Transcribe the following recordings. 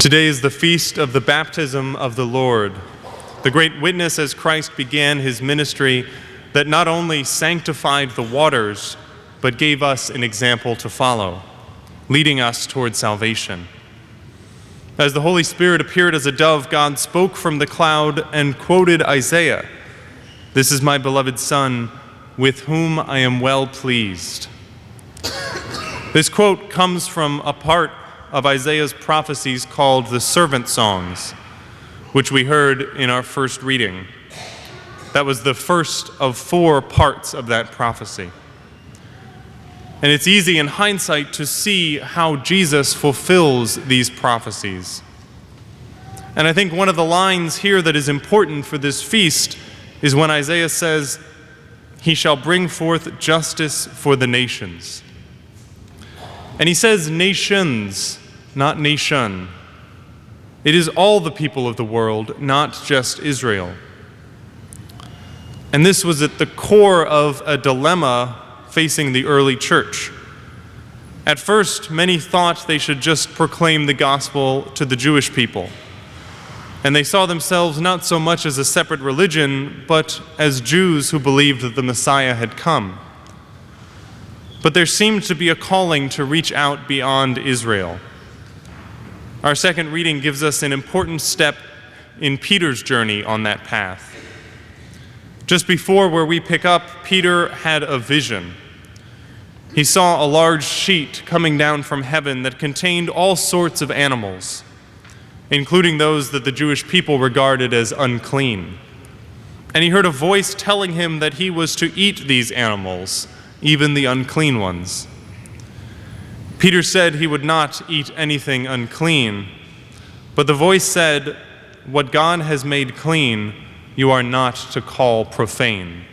Today is the feast of the baptism of the Lord, the great witness as Christ began his ministry that not only sanctified the waters, but gave us an example to follow, leading us toward salvation. As the Holy Spirit appeared as a dove, God spoke from the cloud and quoted Isaiah, "This is my beloved Son, with whom I am well pleased." This quote comes from a part of Isaiah's prophecies called the Servant Songs, which we heard in our first reading. That was the first of 4 parts of that prophecy. And it's easy in hindsight to see how Jesus fulfills these prophecies. And I think one of the lines here that is important for this feast is when Isaiah says, "He shall bring forth justice for the nations." And he says nations, not nation. It is all the people of the world, not just Israel. And this was at the core of a dilemma facing the early church. At first, many thought they should just proclaim the gospel to the Jewish people. And they saw themselves not so much as a separate religion, but as Jews who believed that the Messiah had come. But there seemed to be a calling to reach out beyond Israel. Our second reading gives us an important step in Peter's journey on that path. Just before where we pick up, Peter had a vision. He saw a large sheet coming down from heaven that contained all sorts of animals, including those that the Jewish people regarded as unclean. And he heard a voice telling him that he was to eat these animals, even the unclean ones. Peter said he would not eat anything unclean, but the voice said, "What God has made clean, you are not to call profane."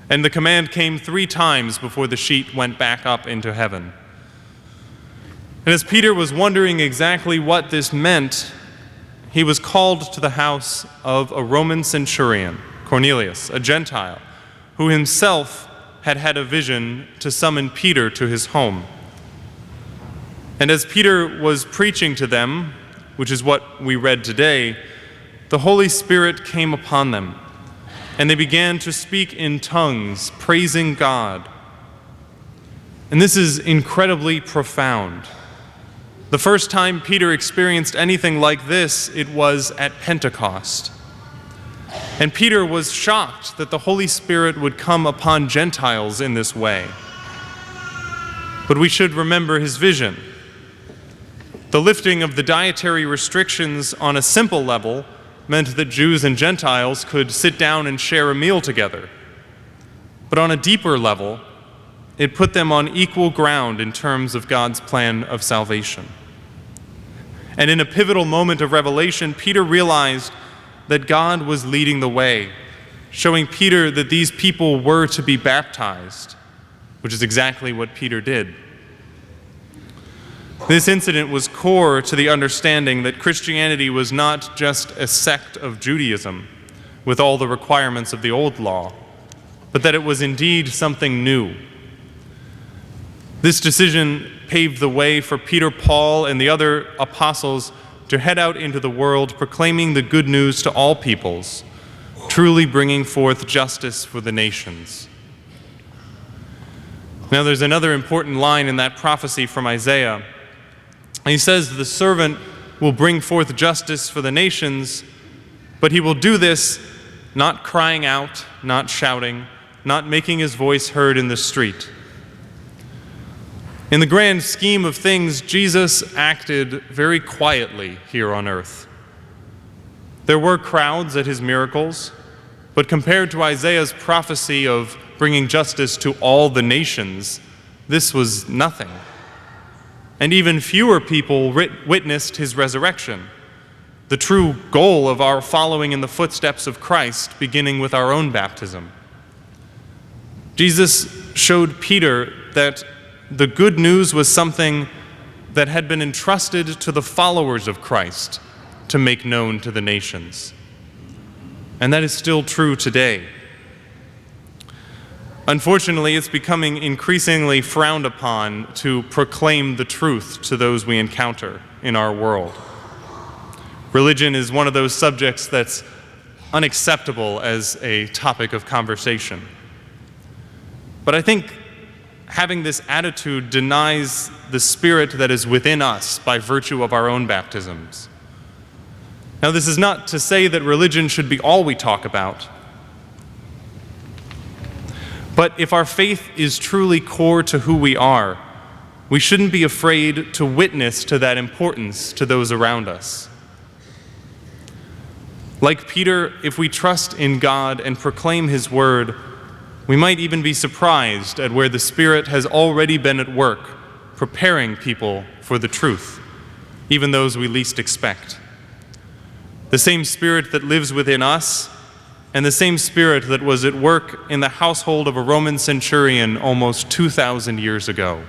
And the command came 3 times before the sheet went back up into heaven. And as Peter was wondering exactly what this meant, he was called to the house of a Roman centurion, Cornelius, a Gentile, who himself had had a vision to summon Peter to his home. And as Peter was preaching to them, which is what we read today, the Holy Spirit came upon them, and they began to speak in tongues, praising God. And this is incredibly profound. The first time Peter experienced anything like this, it was at Pentecost. And Peter was shocked that the Holy Spirit would come upon Gentiles in this way. But we should remember his vision. The lifting of the dietary restrictions on a simple level meant that Jews and Gentiles could sit down and share a meal together. But on a deeper level, it put them on equal ground in terms of God's plan of salvation. And in a pivotal moment of revelation, Peter realized that God was leading the way, showing Peter that these people were to be baptized, which is exactly what Peter did. This incident was core to the understanding that Christianity was not just a sect of Judaism with all the requirements of the old law, but that it was indeed something new. This decision paved the way for Peter, Paul, and the other apostles to head out into the world proclaiming the good news to all peoples, truly bringing forth justice for the nations. Now there's another important line in that prophecy from Isaiah. He says the servant will bring forth justice for the nations, but he will do this not crying out, not shouting, not making his voice heard in the street. In the grand scheme of things, Jesus acted very quietly here on earth. There were crowds at his miracles, but compared to Isaiah's prophecy of bringing justice to all the nations, this was nothing. And even fewer people witnessed his resurrection, the true goal of our following in the footsteps of Christ, beginning with our own baptism. Jesus showed Peter that the good news was something that had been entrusted to the followers of Christ to make known to the nations. And that is still true today. Unfortunately, it's becoming increasingly frowned upon to proclaim the truth to those we encounter in our world. Religion is one of those subjects that's unacceptable as a topic of conversation. But I think having this attitude denies the spirit that is within us by virtue of our own baptisms. Now, this is not to say that religion should be all we talk about. But if our faith is truly core to who we are, we shouldn't be afraid to witness to that importance to those around us. Like Peter, if we trust in God and proclaim His word, we might even be surprised at where the Spirit has already been at work, preparing people for the truth, even those we least expect. The same Spirit that lives within us, and the same Spirit that was at work in the household of a Roman centurion almost 2,000 years ago.